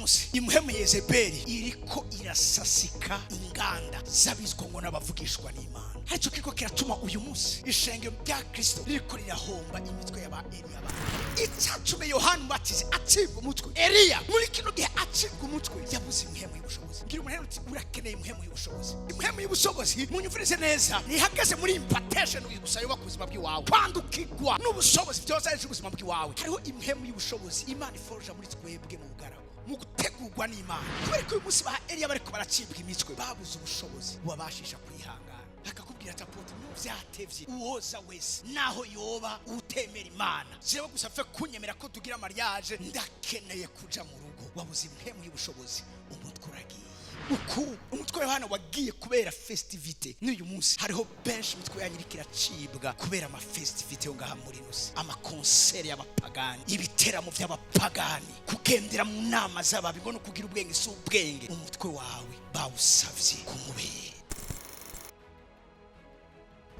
munsi imhemu Yezebeli iriko irasasika inganda zabizwa ngo n'abavugishwa n'Imana. Hacho kiko kiratuma uyu munsi ishengero rya Kristo riko rirahomba imitwe y'aba Eliya. Icyatumye Yohana Umubatizi acibwa umutwe, Eliya muri kino gihe acibwa umutwe, yabuze imhemu y'ubushobozi. Ngira umuntu uti urakeneye imhemu y'ubushobozi. Imhemu y'ubushobozi munyumvirize neza, ihagaze muri impartation gusa yo bakuzima bw'iwawe, kwandukirwa n'ubushobozi byose ari ubuzima bw'iwawe. Hariho imhemu y'ubushobozi Imana iforja muri twebwe mu bugaragu, mu gutegurwa n'Imana. Kubera ko uyu munsi ba Eliya bariko baracibwa imitwe, babuze ubushobozi wabashisha kwihangana. Akakubwira ati apotre byatevye uwoza wese naho yoba utemera Imana, jewe gusa fe kunyemera ko tugira mariage, ndakeneye kuja mu rugo. Wabuze imhemu y'ubushobozi, umutwe uragiye. Umutwe wa Yohana wagiye kubera festivite. N'uyu munsi hariho benshi imitwe yanyirikira cibwa kubera ama festivite yo ngaha muri nusi, ama concert y'abapagani, ibiteramo by'abapagani, kugendera mu nama z'ababi ngo no kugira ubwenge si ubwenge. Umutwe wawe bawusavye kumubera.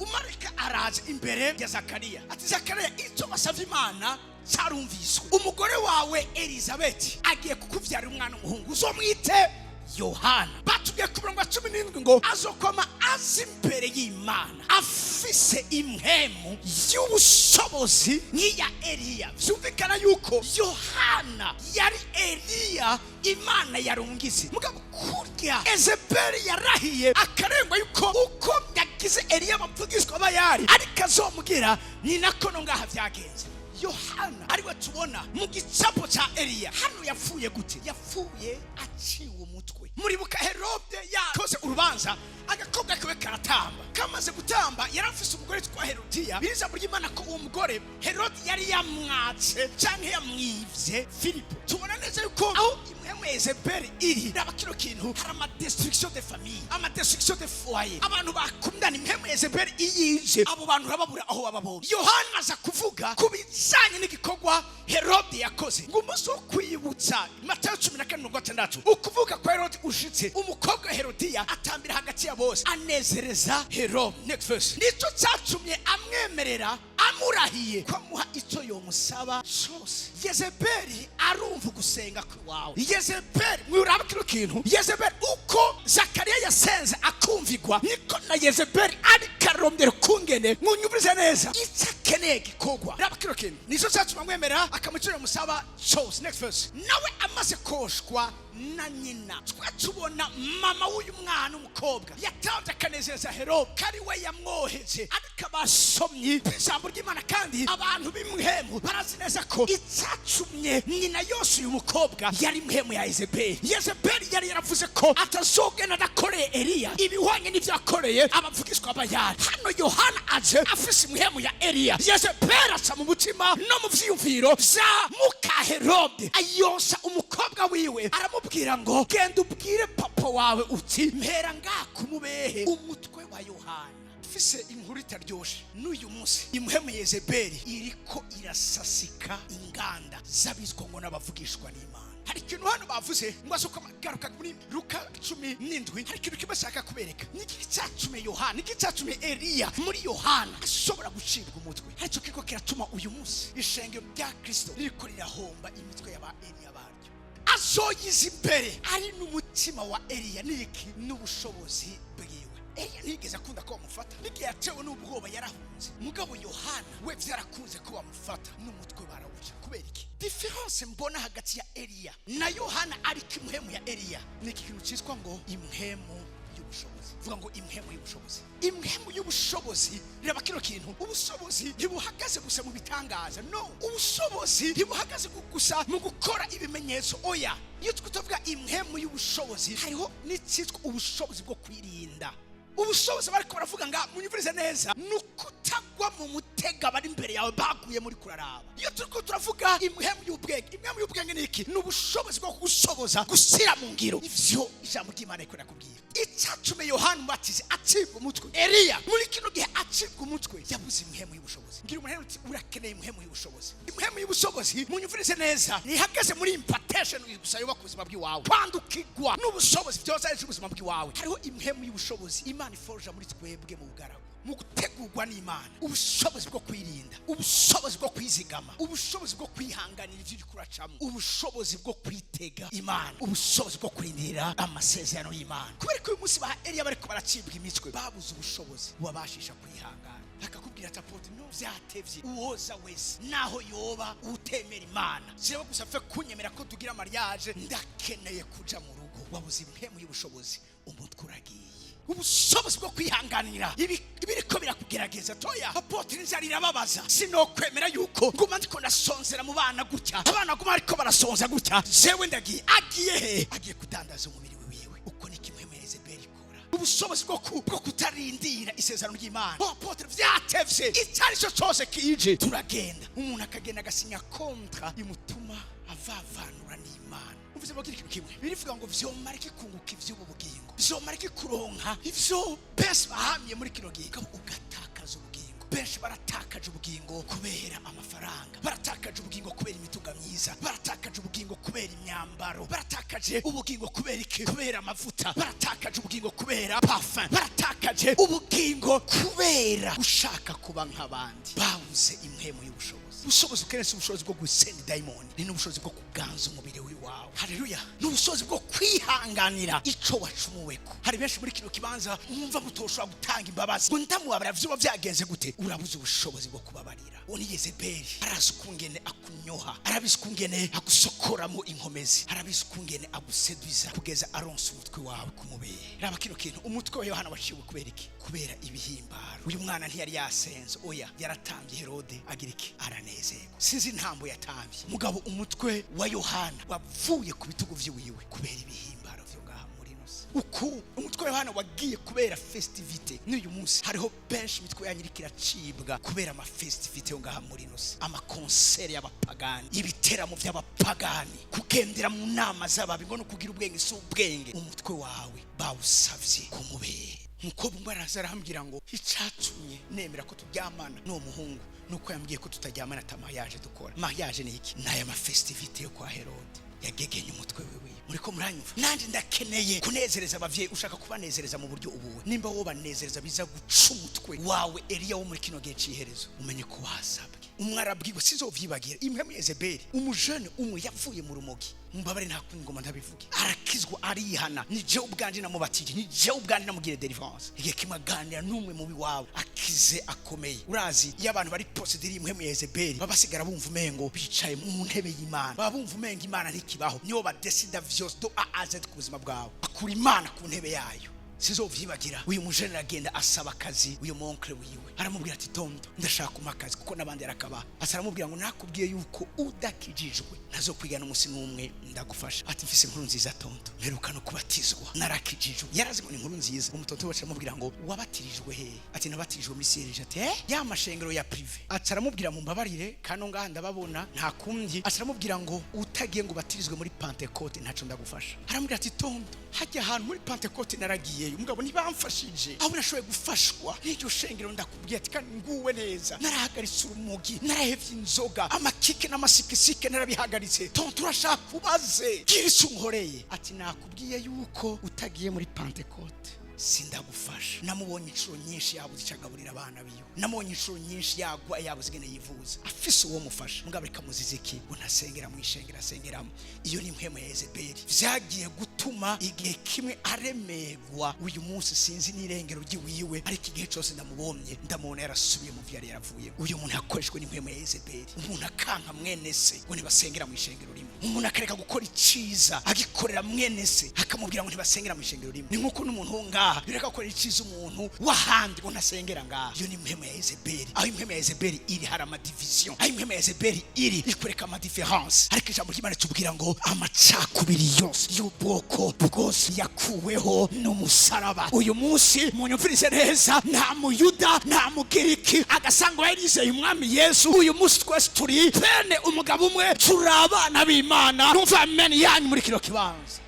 Umarika araje imbere ya Zakariya ati, Zakariya icyo basavye Imana cyarumviswe. Umugore wawe Elizabeth agiye kukuvyara umwana w'umuhungu, uzomwite Yohana. Batubwiye ku murongo wa 17 ngo azokoma azi imbere y'Imana afise imhemu y'ubushobozi nk'iya Eliya. Vyumvikana yuko Yohana yari Eliya Imana yarungize. Mugabo kurya Yezebeli yarahiye akarengwa yuko uko yagize Eliya bavugishwa bayari ariko azomugira ni nako no ngaha vyagenze. Yohana ariwe tubona mu gicapo cha Eliya. Hano yapfuye gute? Yapfuye aciwe umutwe. Muribuka Herode yakoze urubanza, agakobwa kawe karatamba. Kamaze gutamba yarafise umugore twa Herodiya. Biriza muri Imana ko uwo mugore Herode yari yamwatse canke yamwivye Filipo. Tubona neza yuko aho imhemu Yezebeli iri raba kino kintu, hari ama destruction de famille, ama destruction de foyer. Abantu bakundana imhemu Yezebeli iyije, abo bantu rababura aho bababo. Yohana aza kuvuga kubijanye n'igikorwa Herode yakoze. Ngo umunsi wo kwibutsa Matayo 14:6 ukuvuga kwa Herode ushitse, umukobwa Herodiya atambira hagati ya bose anezereza Herode. Next verse. Nico cyatumye amwemerera amurahiye kwamuha icyo yomusaba cyose. Yezebeli arumva gusenga kwawe. Yezebeli mwuraba kino kintu, Yezebeli uko Zakariya yasenze akumvigwa, niko na Yezebeli ari karomdera kungene. Munyumvirize neza, itakeneye gikogwa. Raba kino kintu nico cyatumye amwemerera akamucyo yomusaba cyose. Next verse. Nawe amaze koshwa na nyina, twatubona mama w'uyu mwana umukobwa yatavye akanezeza Herode kari we yamwoheje, ariko abasomyi b'ijambo ry'Imana kandi abantu b'imhemu barazi neza ko icacumye nyina yose uyu mukobwa yari imhemu ya Yezebeli. Yezebeli yari yaravuze ko atazogenda adakoreye Eliya ibihwanye n'ivyakoreye abavugishwa bayari. Hano Yohana aje afise imhemu ya Eliya. Yezebeli aca mu mutima no mu vyiyumviro vya muka Herode, ayonsa umukobwa wiwe, aramubwira ngo genda ubwire papa wawe uti mpera ngakumubehe umutwe wa Yohana. Fise inkuru itaryoshe. N'uyu munsi imhemu Yezebeli iriko irasasika inganda zabizwa ngo n'abavugishwa n'Imana. Hari ikintu hano bavuze ngo azuko garuka muri Luka 17, hari ikintu kibashaka kubereka. Niki cyatumye Yohana, niki cyatumye Eliya muri Yohana ashobora gucibwa umutwe. Hacho kiko kiratuma uyu munsi ishengero rya Kristo riko rirahomba imitwe y'aba Eliya baryo. Azoyiza imbere ari n'umutima wa Eliya niki n'ubushobozi bwiwe. Eliya nigeze akunda ko bamufata, niki yatewe n'ubwoba yarahunze. Mugabo Yohana we vyarakunze ko bamufata n'umutwe barawuca. Kubera iki? Difference mbona hagati ya Eliya na Yohana ariko imhemu ya Eliya niki kintu cyitwa ngo imhemu y'ubushobozi. Vuga ngo imhemu y'ubushobozi. Imhemu y'ubushobozi reba kino kintu, ubushobozi ntibuhagaze gusa mu bitangaza, no. Ubushobozi ntibuhagaze gusa mu gukora ibimenyetso, oya. Iyo tuvuga imhemu y'ubushobozi hariho n'icitwa ubushobozi bwo kwirinda. Ubushobozi bariko baravuga nga munyumvirize neza, nukutagwa mu mutega bari imbere yawe baguye muri kuraraba. Iyo turiko turavuga imhemu y'ubwenge, imhemu y'ubwenge niki? N'ubushobozi bwo gushoboza gusira mu ngiro ivyo ijambo ry'Imana riko nakubwira. Icyatumye Yohana Umubatizi acibwa umutwe, Eliya muri kino gihe acibwa umutwe, yabuze imhemu y'ubushobozi. Ngira umuntu uti urakeneye imhemu y'ubushobozi. Imhemu y'ubushobozi munyumvirize neza, ihagaze muri impartation gusa yo bakuzima bw'iwawe, kwandukirwa n'ubushobozi byose ari ubuzima bw'iwawe. Hariho imhemu y'ubushobozi Imana iforja muri twebwe mu bugaragu, mu gutegurwa n'Imana, ubushobozi bwo kwirinda, ubushobozi bwo kwizigama, ubushobozi bwo kwihanganira ivyo uri kuracamo, ubushobozi bwo kwitega Imana, ubushobozi bwo kurindira amasezerano y'Imana. Kubera ko uyu munsi ba Eliya bariko baracibwa imitwe, babuze ubushobozi bubabashisha kwihangana. Akakubwira ati apote, no vyatevye, uwoza wese naho yoba utemera Imana, jewe gusa mfe kunyemera ko tugira mariage, ndakeneye kuja mu rugo. Wabuze impemu y'ubushobozi, umutwe uragiye. Ubushobozi bwo kwihanganira ibiriko birakugerageza. Toya apotre, inzara irababaza, sinokwemera yuko nguma ndiko ndasonzera mu bana gutya, abana guma ariko barasonza gutya, jewe ndagiye. Agiye he? Agiye kudandaza umubiri wiwe. Uko ni kimwe muri Yezebeli ikora. Ubushobozi bwo kutarindira isezerano ry'Imana. Apotre, vyatevye, icari cyo cyose kije, turagenda. Umuntu akagenda agasinya kontra imutuma avavanura n'Imana. Uvuze bagire ikintu kimwe, birivuga ngo vyomara ikunguka ivy'ubu bugingo, vyomara kuronka ivyo benshi bahamye muri kino gihe, ugatakaza ubugingo. Benshi baratakaje ubugingo kubera amafaranga, baratakaje ubugingo kubera imituga myiza, baratakaje ubugingo kubera imyambaro, baratakaje ubugingo kubera iki? Kubera amavuta, baratakaje ubugingo kubera parfum, baratakaje ubugingo kubera gushaka kuba nk'abandi. Babuze impemu y'ubushobozi. Ubushobozi ukeneye ubushobozi bwo gusenda daimoni, ni n'ubushobozi bwo kuganza umubiri wawe. Haleluya! N'ubushobozi bwo kwihanganira ico wacumuweko. Hari benshi muri kino kibanza umva mutoshwa gutanga imbabazi, ngo ndamubabara vyo byagenze gute. Urabuze ubushobozi bwo kubabarira. Oni Yezebeli arazi ukungene akunyoha, arabizi ukungene agusokoramo inkomezi, arabizi ukungene aguseduza kugeza aronse umutwe wawe kumubere. Raba kino kintu, umutwe wa Yohana waciwe kubera iki? Kubera ibihimbaro. Uyu mwana ntiyari yasenze, oya, yaratambye. Herode agira iki? Aranezerwa. Sinzi intambo yatambye, mugabo umutwe wa Yohana wavuye ku bitugu vyiwiwe kubera ibihimbaro vyo ngaha muri nose. Uku umutwe wa Yohana wagiye kubera festivite. N'uyu munsi hariho benshi imitwe yanyirikira cibwa kubera ama festivite yo ngaha muri nose, ama concert y'abapagani, ibiteramo by'abapagani, kugendera mu nama z'ababi ngo no kugira ubwenge s'ubwenge. Umutwe wawe bawusavye kumubere. Mukobwa mbaraza arambwira ngo icatumye nemera ko turyamana no muhungu nuko yambwiye ko tutajyamana mariage dukora. Mariage ni iki? Naya ma festivite yo kwa Herode yagegenye umutwe wewe. Muriko muranyumva? Nandi ndakeneye kunezereza abavyeyi, ushaka kubanezereza mu buryo ubuwe. Nimba wo banezereza biza guca umutwe wawe. Eliya wo muri kino gihe ciherezo, umenye ko wasabwe. Umwarabwiwe sizovyibagira. Impemu Yezebeli, umujene umwe yavuye mu rumogi, mbabare nta ngoma ndabivuge, arakizwa arihana. Ni je ubwanje namubatije, ni je ubwanje namugire deliverance. Igihe kimaganira n'umwe mubi wawe akize akomeye. Urazi iyo abantu bari posséder impemu Yezebeli babasigara bumva umengo bicaye mu ntebe y'Imana, babumva umengo Imana ntikibaho. Niyo badesida vyose do a z ku buzima bwawe, akura Imana ku ntebe yayo. Sizovyibagira. Uyu mujene agenda asaba akazi. Uyu monkle wiwe aramubwira ati tondo, ndashaka umakazi kuko nabandi arakaba. Asaramubwira ngo nakubwiye yuko udakijijwe nazo kwigana umunsi n'umwe ndagufasha. Ati mfise inkuru nziza tondo, mperuka no kubatizwa, narakijijwe. Yarazi ngo ni inkuru nziza. Umutoto wacu aramubwira ngo wabatirijwe he? Ati nabatirijwe muri Serge. Ati ya mashengero ya prive. Ati aramubwira mu mbabarire kano ngaha ndababona nta kumvyi. Asaramubwira ngo utagiye ngo batirizwe muri Pentecote ntaco ndagufasha. Aramubwira ati tondo, hajya ahantu muri Pentecote naragiye, umugabo ntibamfashije, aho nashoboye gufashwa n'iryo shengero. Ndakubwiye ati kandi nguwe neza, narahagaritse urumogi, narahevye inzoga, amakike n'amasikisike narabihagaritse. Tonto urashaka kubaze kirisi unkoreye? Ati nakubwiye yuko utagiye muri Pentecote sindagufasha. Namubonye inshuro nyinshi yabuze icagaburira abana biyo, namubonye inshuro nyinshi yagwa yabuze igene yivuza, afise uwo mufasha. Mugabo reka muzize iki? Unasengera mu ishengera asengeramo. Iyo ni impemu ya Yezebeli vyagiye gutuma igihe kimwe aremegwa. Uyu munsi sinzi n'irengero ry'iwiwe, ariko igihe cyose ndamubonye ndamubona yarasubiye mu vyari yaravuye. Uyu muntu yakoreshwe n'impemu ya Yezebeli. Umuntu akanka mwene se ngo ntibasengera mu ishengero rimwe, umuntu akareka gukora iciza agikorera mwene se akamubwira ngo ntibasengera mu ishengero rimwe. Ni nkuko n'umuntu ngaha bireka gukora iciza umuntu wahandi ngo ntasengera ngaha. Iyo ni impemu ya Yezebeli. Aho impemu ya Yezebeli iri hari amadivision, aho impemu ya Yezebeli iri ikwereka amadiference. Ariko ijambo ry'Imana tubwira ngo amacakubiri yose y'ubwoko bwose yakuweho n'umusaraba. Uyu munsi munyumvirize neza, nta muyuda nta mugiriki agasanga yarizeye umwami Yesu. Uyu munsi twese turi bene umugabo umwe, turi abana b'Imana. Numva amen yanyu muri kino kibanza.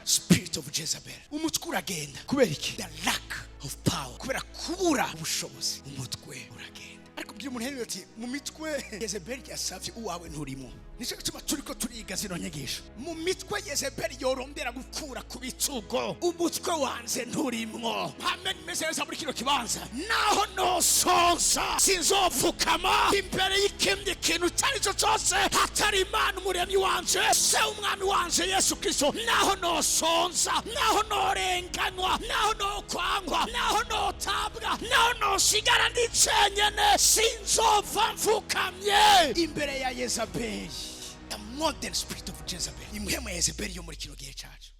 Spirit of Jezebel, umutwe uragenda kubera iki? The lack of power, kubera kubura ubushobozi. Umutwe uragenda. ariko bwira umuntu hejuru ati mu mitwe Yezebeli yasavye uwawe nturimo. Nico gituma turiko turiga zino nyigisho. Mu mitwe Yezebeli yorondera gukura ku bitugo, umutwe wanze nturimwo. Amen. Meseza muri kino kibanza naho nosonza sinzopfukama imbere y'ikindi kintu cyarico cyose hatari Imana umuremyi wanje, se umwami wanje Yesu Kristo. Naho nosonza, naho norenganywa, naho nokwangwa, naho notabwa, naho nosigara ndicenyene, sinzova mfukamye imbere ya Yezebeli. The modern spirit of Jezebel, imwe mu Yezebeli yo muri kino gihe cyacu.